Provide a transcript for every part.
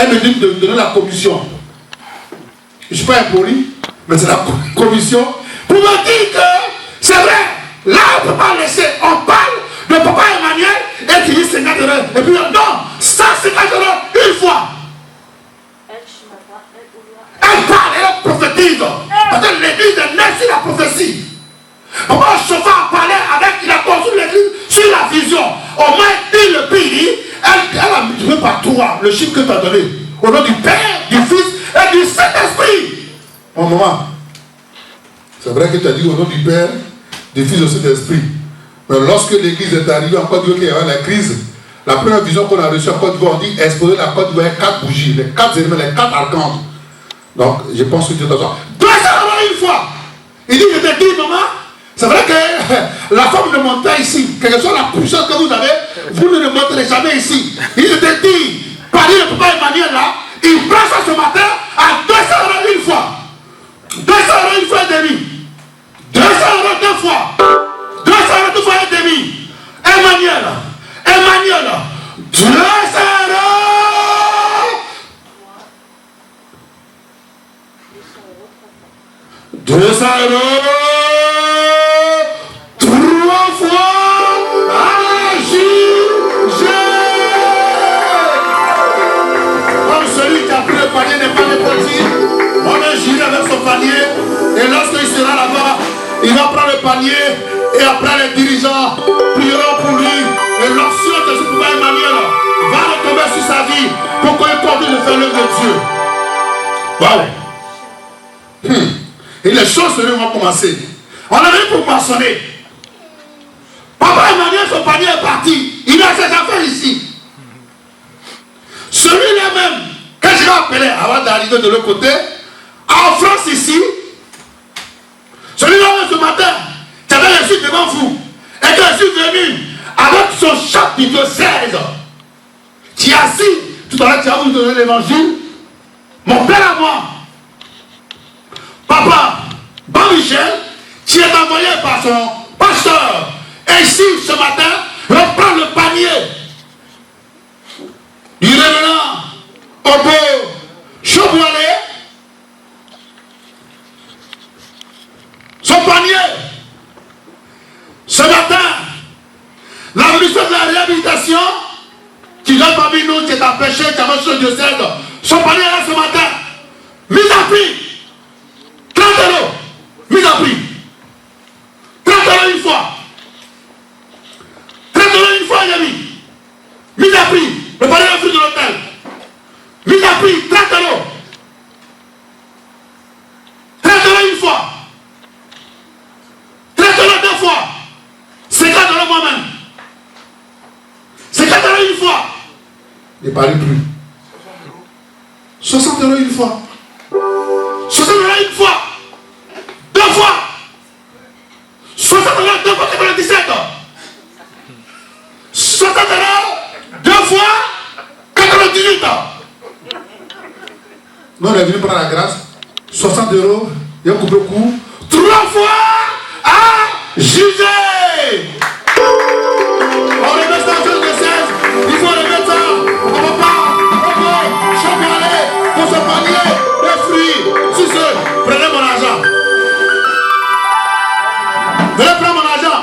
Elle me dit de donner la commission. Je ne suis pas impoli, mais c'est la commission. Pour me dire que c'est vrai, là on ne peut pas laisser. On parle de papa Emmanuel et qui dit 50 €. Et puis non, 150 € une fois. Elle parle, elle prophétise. Parce que l'église est née sur la prophétie. Papa Chauffard a parlé avec, il a construit l'église sur la vision. Au moins, il le pays, elle a multiplié par 3 le chiffre que tu as donné. Au nom du Père, du Fils et du Saint-Esprit. Mon maman, c'est vrai que tu as dit au nom du Père, du Fils et du Saint-Esprit. Mais lorsque l'église est arrivée en Côte d'Ivoire, qu'il y avait la crise, la première vision qu'on a reçue en Côte d'Ivoire, on dit exposer la Côte d'Ivoire 4 bougies, les 4 éléments, les 4 archanges. Donc, je pense que tu dois savoir. 200 € une fois. Il dit, je te dis, maman, c'est vrai que la femme ne monte pas ici. Quelle que soit la puissance que vous avez, vous ne le montrez jamais ici. Il dit, je te dis, parler le papa Emmanuel là, il prend ça ce matin à 200 € une fois. 200 € une fois et demi. 200 € deux fois. 200 € deux fois et demi. Emmanuel, 200 €. 200 €, 3 fois à juger. Comme celui qui a pris le panier n'est pas réparti, on a juré avec son panier. Et lorsqu'il sera là-bas, il va prendre le panier. Et après les dirigeants prieront pour lui. Et l'onction de ce papa Emmanuel va retomber sur sa vie pour qu'il continue de faire l'œuvre de Dieu. Waouh! Et les choses vont commencer. On a venu pour moissonner. Papa Emmanuel, son panier est parti. Il a ses affaires ici. Celui-là même, que je l'ai appelé avant d'arriver de l'autre côté, en France ici, celui-là même ce matin, tu avais reçu devant vous. Et que je suis venu avec son chapitre 16. Tu es assis, tout à l'heure tu vas vous donner l'évangile. Mon père à moi. Papa, Michel, qui est envoyé par son pasteur. Et ici, ce matin, reprend le panier. Il revenant au beau Chauboilet. Son panier. Ce matin, la ministre de la réhabilitation, qui vient parmi nous, qui est empêché, qui a marché sur le diocèse, son panier là ce matin, mis à prix. 30 €, mise à prix. 30 € une fois. 30 € une fois et demi. Mise à prix. Le panier de fruits de l'hôtel. Mise à prix, 30 €. 30 € une fois. 30 € deux fois. 50 € moi-même. 50 € une fois. Ne parlez plus. 60 € une fois. 60 € une fois. 2 fois. 60 € 2 fois 97. 60 € 2 fois 98. Nous on est venu prendre la grâce. 60 €, il y a un coup. 3 fois à juger. On remet ça en de 16. Il faut remettre ça. On va pas. Chocolat pour ce panier de fruits. Si ce, prenez mon argent. Venez prendre mon argent.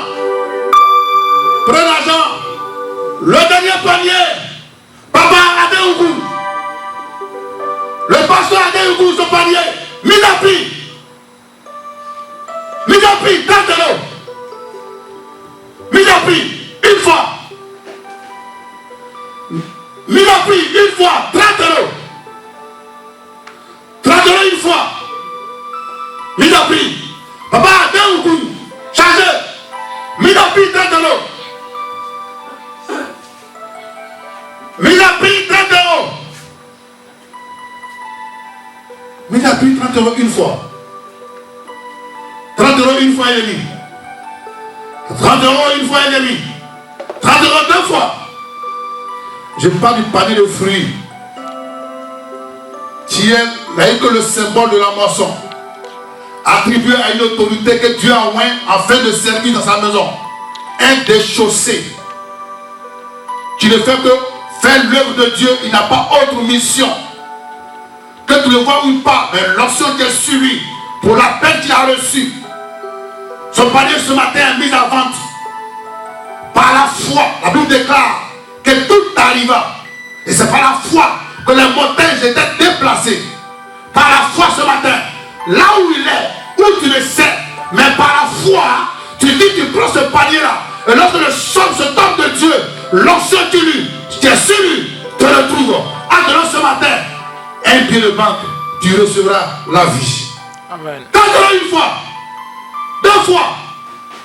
Prenez l'argent. Le dernier panier. Papa Adéougou. Le pasteur Adéougou, ce panier. Mis à prix. Mis à prix, 30 €. Mis à prix, une fois. Mis à prix, une fois, 30 €. 30 € une fois. Mis à prix. Papa, deux ou coup. Chargé. Mis à prix, 30 €. Mis à prix, 30 €. Mis à prix, 30 € une fois. 30 € une fois et demi. 30 € une fois et demi. 30 € deux fois. Je parle du panier de fruits. Qui est que le symbole de la moisson. Attribué à une autorité que Dieu a oint afin de servir dans sa maison. Un déchaussé. Qui ne fait que faire l'œuvre de Dieu. Il n'a pas autre mission que tu le vois ou pas, mais l'onction qui est sur lui, pour l'appel qu'il a reçu, son panier ce matin est mis à vente. Par la foi, la Bible déclare que tout arriva. Et c'est par la foi que les montagnes étaient déplacées. Par la foi ce matin, là où il est, où tu le sais, mais par la foi, tu dis tu prends ce panier-là. Et lorsque le somme se tombe de Dieu, l'onction qui est sur lui, te retrouve. Attends ce matin, un billet de banque, tu recevras la vie. Amen. 4 euros une fois, 2 fois,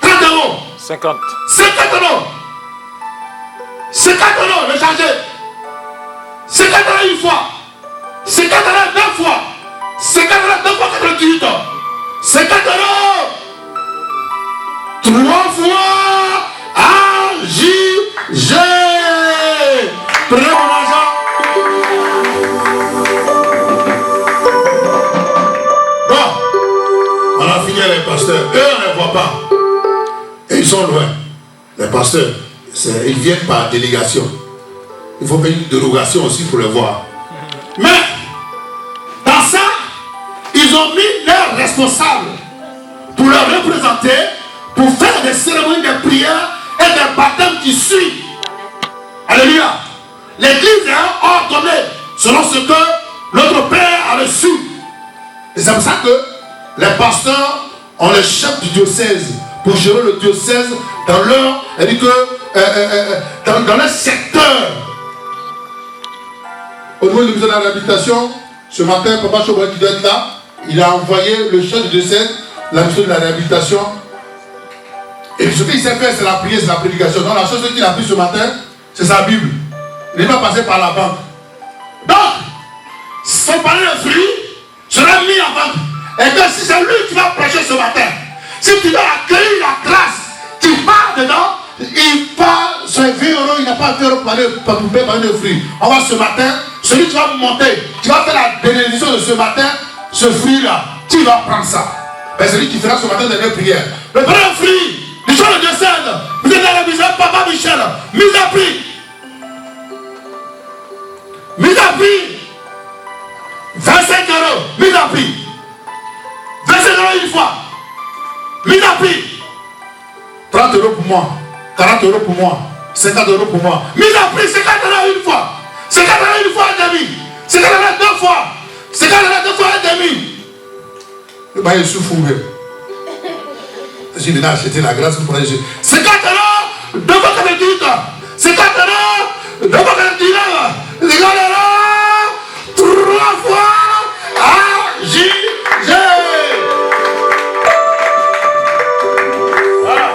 30 euros, 50. 50 euros, 50 euros, le charger. 50 euros une fois, 50 euros 2 fois, 50 euros 2 fois 88 ans, 50 euros 3 fois AJG. Prenez mon argent. Bon, on a fini les pasteurs. Eux, on ne les voit pas. Et ils sont loin. Les pasteurs, ils viennent par délégation. Il faut payer une dérogation aussi pour les voir. Mais, dans ça, ils ont mis leurs responsables pour leur représenter, pour faire des cérémonies de prière et des baptêmes qui suivent. Alléluia. L'église est ordonnée selon ce que notre Père a reçu. Et c'est pour ça que les pasteurs ont le chef du diocèse pour gérer le diocèse dans leur, dans leur secteur. Au niveau du ministère de la réhabilitation, ce matin, Papa Chobra qui doit être là, il a envoyé le chef du diocèse, la mission de la réhabilitation. Et ce qu'il sait faire, c'est la prière, c'est la prédication. Donc la chose qu'il a pris ce matin, c'est sa Bible. Il n'est pas passé par la banque. Donc, son panier de fruits sera mis en vente. Et que si c'est lui qui va prêcher ce matin, si tu vas accueillir la classe qui part dedans, il part sur 20 euros, il n'a pas 20 euros pour payer panier de fruits. On va ce matin, celui qui va monter, tu vas faire la bénédiction de ce matin, ce fruit-là, tu vas prendre ça. Ben, celui qui fera ce matin de la prière. Le premier fruit, du jour de diocèse, vous êtes dans la maison, Papa Michel, mise à prix. Mise à prix. 25 euros, mise à prix. 25 euros une fois. Mise à prix. 30 euros pour moi. 40 euros pour moi. 50 euros pour moi. Mise à prix, 50 euros une fois. 50 euros une fois et demi. 50 euros 2 fois. 50 euros 2 fois et demi. Le bail est souffle. J'ai venu acheter la grâce pour aller. 50 euros 2 fois 48. 50 euros 2 fois 49. 50 euros 3 fois AJG. Voilà.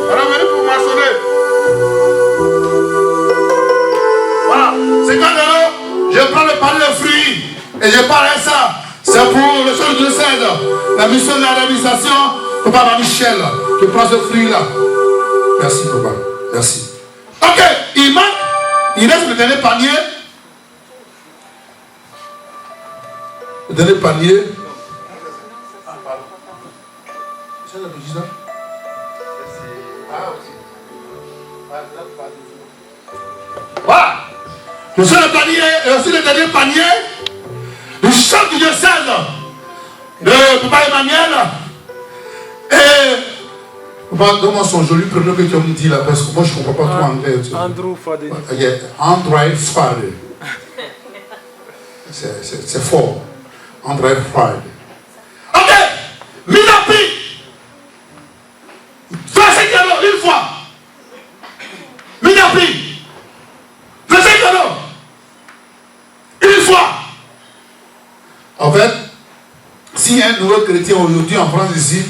On a venu pour maçonner. Voilà. 50 euros, je prends le panier de fruits et je parle à ça. C'est pour le chef du diocèse, la mission de la réalisation. Papa Michel, je prends ce fruit-là. Merci, papa. Merci. Ok, il manque. Il reste le dernier panier. Le dernier panier. Voilà. Le seul panier et aussi le dernier panier. Le chef du diocèse de Papa Emmanuel. Et donne-moi son joli prénom que tu me dis là, parce que moi je ne comprends pas trop anglais. Andrew Fade. Andrew Fade. C'est fort. Andrew Fade. Ok, mise à prix. 25 euros une fois. Mise à prix. 25 euros. Une fois. En fait, s'il y a un nouveau chrétien aujourd'hui en France ici,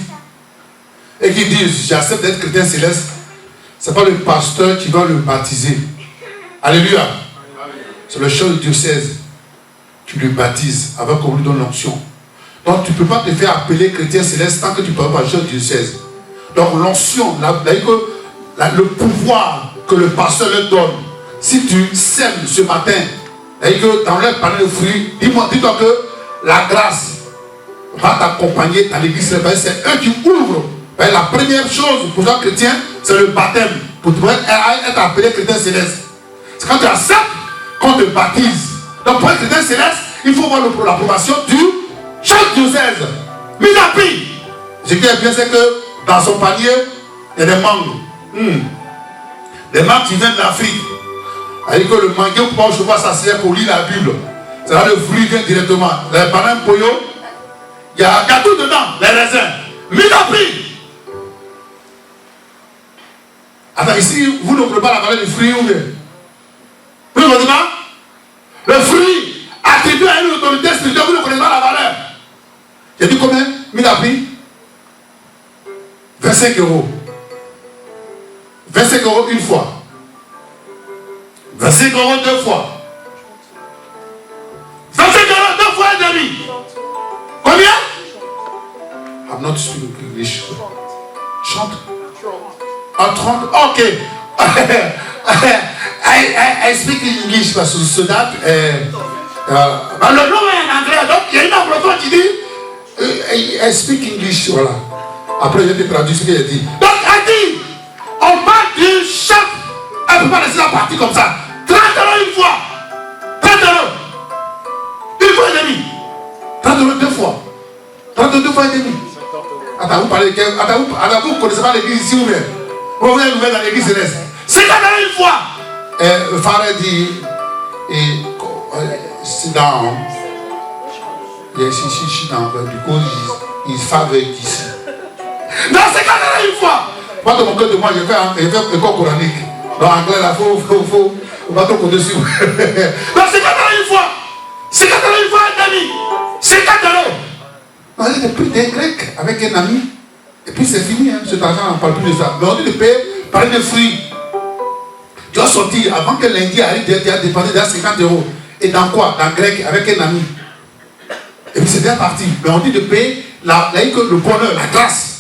et qui dit j'accepte d'être chrétien céleste, ce n'est pas le pasteur qui va le baptiser. Alléluia. C'est le chef du diocèse qui le baptise avant qu'on lui donne l'onction. Donc tu ne peux pas te faire appeler chrétien céleste tant que tu ne parles pas le chef du diocèse. Donc l'onction, le pouvoir que le pasteur leur donne, si tu sèmes ce matin, et que dans leur panier de fruits, dis-toi que la grâce va t'accompagner dans l'église. C'est eux qui ouvrent. La première chose pour un chrétien, c'est le baptême. Pour pouvoir être appelé chrétien céleste. C'est quand tu acceptes qu'on te baptise. Donc pour être chrétien céleste, il faut voir l'approbation du chef diocèse. Mise à prix. Ce qui est bien, c'est que dans son panier, il y a des mangues. Des mangues qui viennent d'Afrique. C'est-à-dire que le manguier, pour je vois ça, c'est pour lire la Bible. C'est là le fruit vient directement. Les bananes poyo, il y a tout dedans, les raisins. Mise à prix. Attends, ici, vous ne prenez pas la valeur du fruit ou bien? Vous ne connaissez pas? Le fruit attribué à une autorité spirituelle, vous ne connaissez pas la valeur. J'ai dit combien? 1000 à prix? 25 euros. 25 euros une fois. 25 euros deux fois. 25 euros deux fois et demi. Combien? I'm not speaking English. Chante. Ah, 30. Ok. I speak English parce que so that. Le nom est en anglais. Donc il y a une anglophone qui dit I speak English. Voilà. Après, je te traduis ce qu'il a dit. Donc, elle dit, on parle du chef. Elle ne peut pas laisser la partie comme ça. 30 euros une fois. 30 euros. Une fois et demi. 30 euros deux fois. 32 fois et demi. Attends, vous parlez de quel. Attends, vous ne connaissez pas l'église ici ou bien? Vous voulez une nouvelle dans l'église céleste. 50 euros une fois. Le frère dit, sit down. Yes, sit down. Because he's father ici. Non, c'est quand même une fois. Moi, de mon cœur de moi, j'ai fait école coranique. Dans l'anglais, là, faut va trop au-dessus. Non, c'est quand même une fois. C'est quand même une fois un ami. C'est 4 euros. Non, j'ai pris des grecs avec un ami. Et puis c'est fini, hein. Cet argent, on ne parle plus de ça. Mais on dit de payer par des fruits. Tu as sorti, avant que lundi arrive, tu as dépensé déjà 50 euros. Et dans quoi? Dans grec, avec un ami. Et puis c'est bien parti. Mais on dit de payer le bonheur, la grâce.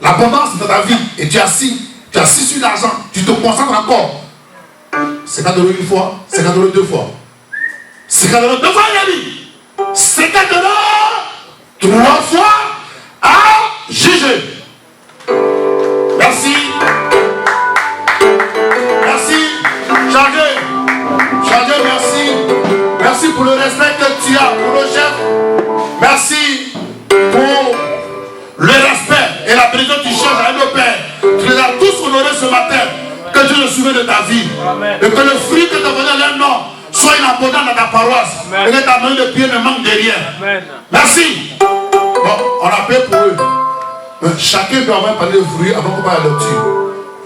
L'abondance de ta vie, et tu as assis sur l'argent, tu te concentres encore. 50 euros une fois, 50 euros deux fois. 50 euros deux fois, ami. 50 euros trois fois à juger. Merci. Merci. Chargé, merci. Merci pour le respect que tu as pour le chef. Merci pour le respect et la bénédiction que tu changes à nos pères. Tu les as tous honorés ce matin. Que Dieu se souvienne de ta vie. Amen. Et que le fruit que tu as donné à leur nom soit une abondance dans ta paroisse. Amen. Et que ta main de pied ne manque de rien. Amen. Merci. Bon, on a payé pour eux. Mais chacun doit avoir parlé de fruits avant qu'on parle de lecture.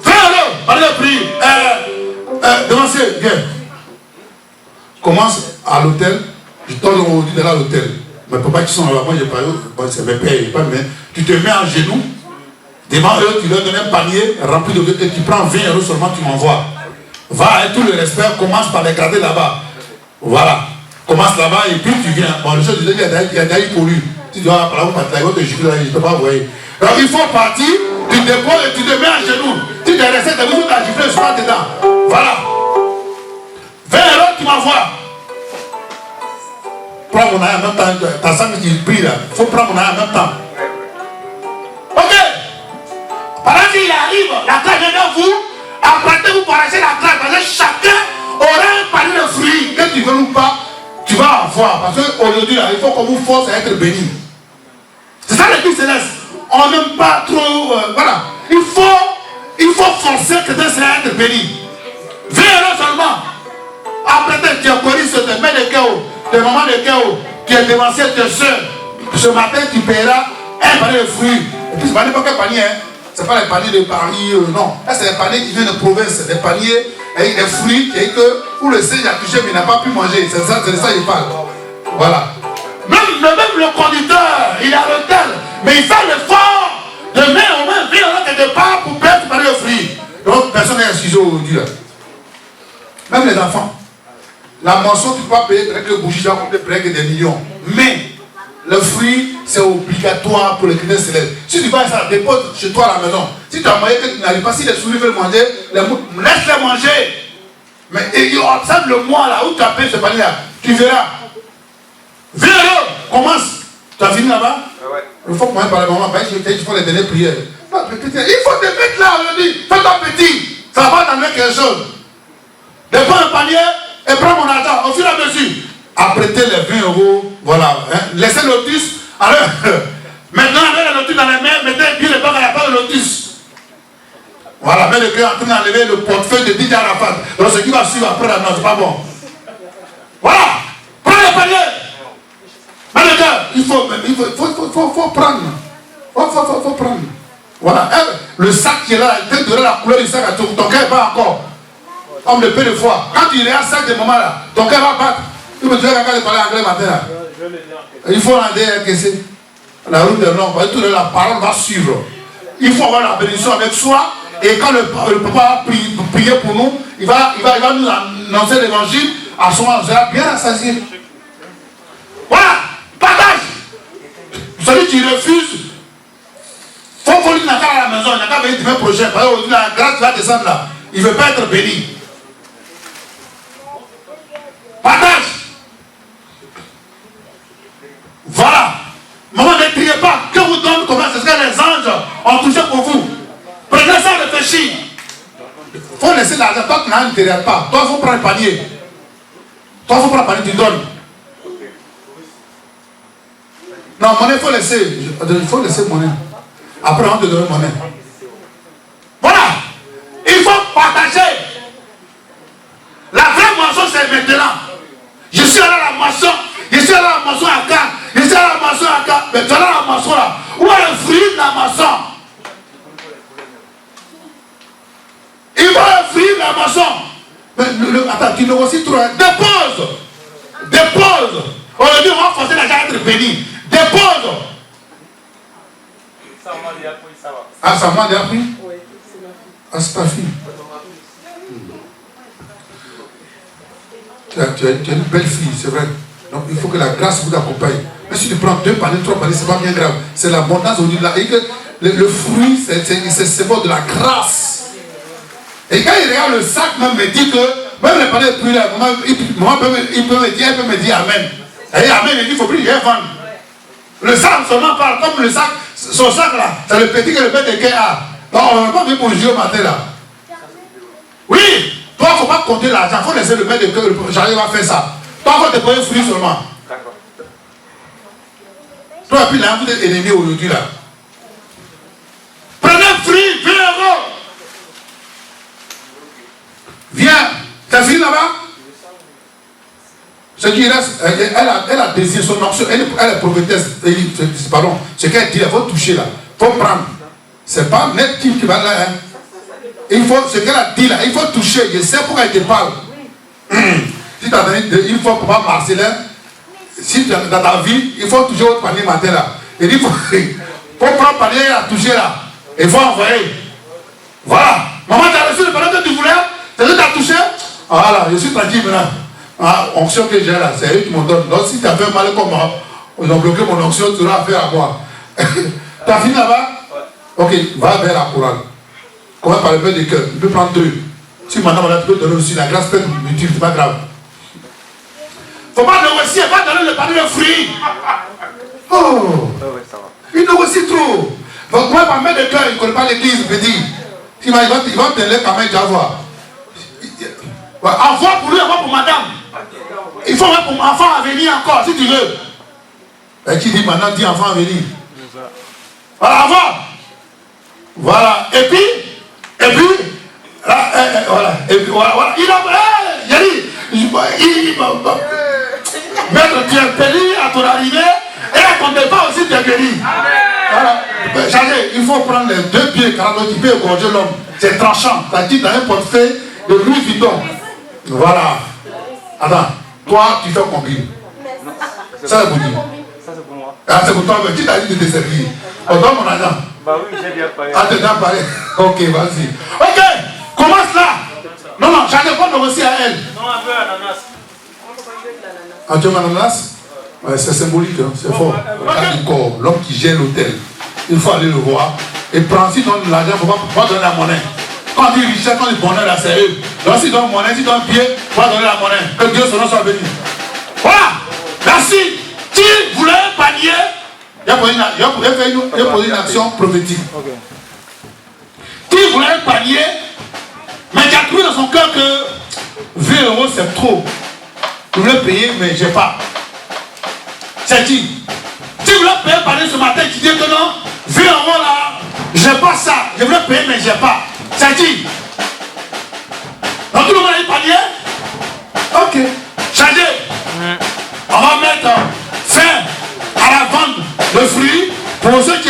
Fais-le, parlez de fruits. Devancier, viens. Commence à l'hôtel. Je t'en ai dit d'aller à l'hôtel. Mes papas qui sont là-bas, moi j'ai parlé, c'est mes pères, pas mais tu te mets en genoux, devant eux, tu leur donnes un panier rempli de et tu prends 20 euros seulement, tu m'envoies. Va avec tout le respect, commence par les garder là-bas. Voilà. Commence là-bas et puis tu viens. Bon, le chef de Dieu, il y a d'ailleurs pour lui. Tu dois par exemple, il va te gifler, je ne peux pas envoyer. Donc il faut partir, tu déposes et tu te mets en genoux. Si tu es resté, tu as vu ta gifler, je suis pas dedans. Voilà. 20 euros, tu m'envoies. Prends mon âme en même temps, ta sang qui brille là, il faut prendre mon âme en même temps. Ok. Pendant qu'il arrive, la classe vient de vous, apprêtez-vous pour arracher la classe, parce que chacun aura un panier de fruits, que tu veux ou pas, tu vas avoir. Parce qu'aujourd'hui, il faut qu'on vous force à être béni. C'est ça l'église céleste. On n'aime pas trop, voilà. Il faut forcer que quelqu'un à être béni. 20 euros seulement. Après, tu as connu ce te met de cœur. Tes mamans de cœur, tu es dévancé tes soeurs. Ce matin, tu paieras un panier de fruits. Et puis, ce n'est pas quel panier, hein. Ce n'est pas les paniers de Paris, non. Là, c'est des paniers qui viennent de province. Des paniers avec des fruits et que, où le Seigneur a touché, mais il n'a pas pu manger. C'est ça qu'il parle. Voilà. Même le conducteur, il a l'hôtel, mais il fait l'effort de mettre au moins 20 euros quelque part pour payer ce panier de fruits. Donc, personne n'est excusé aujourd'hui. Même les enfants. La moisson, tu ne peux pas payer avec le bougie, tu vas compter presque des millions. Mais le fruit, c'est obligatoire pour les chrétiens célestes. Si tu vas ça dépose chez toi à la maison, si tu as moyen que tu n'arrives pas, si les souris veulent manger, laisse-les manger. Mais ils observent le mois là où tu as payé ce panier là. Tu verras. 20 euros, commence. Tu as fini là-bas? Ouais. Il faut que moi parle à maman, il faut les donner prières. Il faut te mettre là aujourd'hui. Fais-toi petit. Ça va t'amener quelque chose. Dépends un panier. Et prends mon argent, au fur et à mesure. apprêtez les 20 €, voilà. Hein. Laissez le lotus. Alors, maintenant, avec le lotus dans les mains, mettez bien le banc à la part de lotus. Voilà, mais le gars est en train d'enlever le portefeuille de DJ Arafat. Donc ce qui va suivre après la noce, c'est pas bon. Voilà, prends le panier. Mais le gars, il faut prendre. Faut prendre. Voilà, le sac qui est là, il te donne la couleur du sac à ton cœur pas encore. Comme le peu de fois. Quand il est à 5 de moment là, ton cœur va battre. Tu me dis quelqu'un de parler anglais matin là. Il faut encaisser. La route de l'homme, la parole va suivre. Il faut avoir la bénédiction avec soi. Et quand le papa va prier pour nous, il va nous annoncer l'évangile. À ce moment, on sera bien rassasié. Voilà, partage. Celui qui refuse, il faut lui n'a qu'à à la maison, il n'a qu'à venir demain prochain. Parce que la grâce va descendre là. Il ne veut pas être béni. Partage. Voilà. Maman, ne criez pas. Que vous donne comment c'est ce que les anges ont touché pour vous. Prenez ça, réfléchir. Il faut laisser l'argent. Toi, tu n'as intérêt pas. Toi, il faut prendre le panier. Toi, il faut prendre le panier, tu donnes. Non, monnaie, il faut laisser. Il faut laisser monnaie. Après, on te donne monnaie. Voilà. Il faut partager. La vraie moisson, c'est maintenant. Je suis allé à la moisson. Je suis allé à la moisson à Cannes. Je suis allé à la moisson à Cannes. Mais tu es allé à la moisson là. Où est le fruit de la moisson? Il va offrir la moisson. Mais attends, tu négocies trop. Dépose. Dépose. Aujourd'hui, on va forcer les gens à être bénis. Dépose. Ah, ça m'a déjà pris? Oui, c'est ma fille. Ah, c'est ta fille. Tu as une belle fille, c'est vrai. Donc il faut que la grâce vous accompagne. Mais si tu prends 2 paniers, 3 paniers, c'est pas bien grave. C'est l'abondance au niveau de la. Et que le fruit, c'est symbole de la grâce. Et quand il regarde le sac, même me dit que, même les paniers plus là, il peut me dire Amen. Et Amen, il dit il faut plus rien vendre. Le sac seulement parle comme le sac, son sac là, c'est le petit que le bête de cœur a. Donc on ne va pas venir pour jouer au matin là. Oui, toi il ne faut pas compter l'argent, il faut laisser le bête de cœur, j'arrive à faire ça. Toi il faut te payer fruit seulement. Toi et puis là, vous êtes ennemis aujourd'hui là. Prenez fruit, 20 €. Viens, t'as fini là-bas? Ce qui reste, elle a désiré son option, elle est prophétesse, pardon, ce qu'elle dit, il faut toucher là, il faut prendre. C'est pas net qui va là, hein. Il faut, ce qu'elle a dit là, il faut toucher, je sais pourquoi elle te parle. Si tu as donné, il faut pas Marcelin, si dans ta vie, il faut toucher votre panier matin là. Il dit, il faut prendre le panier à toucher là, il faut envoyer. Voilà, maman, tu as reçu le panier que tu voulais, c'est que tu as touché. Voilà, je suis tranquille maintenant. Ah, onction que j'ai là, c'est eux qui m'ont donné. Donc si tu as fait mal comme moi, ils ont bloqué mon onction, tu auras affaire à moi. Tu as fini là-bas? Ok, va vers la couronne. Comment par le peu de cœur? Tu peux prendre 2. Si maintenant tu peux donner aussi, la grâce peut être utile, c'est pas grave. Il ne faut pas négocier, pas donner le panier de fruits. Oh, il négocie trop. Donc moi, par main de cœur, il ne connaît pas l'église, il peut dire. Il va te donner quand même, tu vas voir. Envoie pour lui, envoie pour madame. Il faut pour enfant à venir encore, si tu veux. Et qui dit maintenant, dit enfant à venir. Voilà, envoie. Voilà. Et puis, voilà. Et puis, voilà. Il a dit, maître, tu es béni à ton arrivée et à ton départ aussi, tu es béni. Voilà. Chargé, il faut prendre les 2 pieds, car l'autre peut égorger l'homme. C'est tranchant. Ça dit dans un portefeuille de Louis Vuitton. Voilà. Attends, toi, tu fais combien? Ça, c'est pour qui? Ça, c'est pour moi. Ah, c'est pour toi, mais qui t'a dit de te servir? On donne mon argent. Bah oui, j'ai bien parlé. Ah, t'es bien parlé. Ok, vas-y. Ok, commence là. Non, j'allais pas négocier à elle. Non, un peu ananas. Ah, tu veux l'ananas? Ouais, c'est symbolique, hein, c'est fort. Regarde du corps, l'homme qui gère l'hôtel. Il faut aller le voir. Et prendre, si donne l'argent, il ne faut pas donner la monnaie. Quand on dit richesse, quand on dit bonheur, là, c'est eux. Donc, s'ils donnent monnaie, s'ils donnent pied, il faut donner la monnaie. Que Dieu son nom soit béni. Voilà. Merci. Qui voulait un panier? Il a posé une action prophétique. Okay. Qui voulait un panier, mais qui a trouvé dans son cœur que 20 € c'est trop. Je voulais payer, mais je n'ai pas. C'est dit. Si vous voulez payer par ce matin, tu dis que non, vu en haut là, je n'ai pas ça. Je voulais payer, mais je n'ai pas. C'est dit. Donc tout le monde a eu panier. Ok. Changez. On va mettre fin à la vente de fruits. Pour ceux qui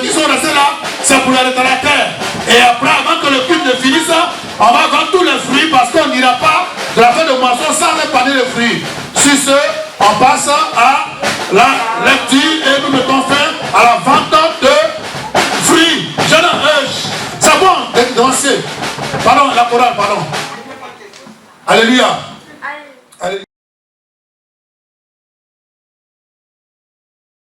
sont restés là, c'est pour les retardataires. Et après, avant que le culte ne finisse, on va vendre tous les fruits parce qu'on n'ira pas de la fin de moisson sans un panier de fruits. Sur ce, on passe à la lecture et nous mettons fin à la vente de fruits. C'est bon, d'avancer. Pardon, la chorale, pardon. Alléluia.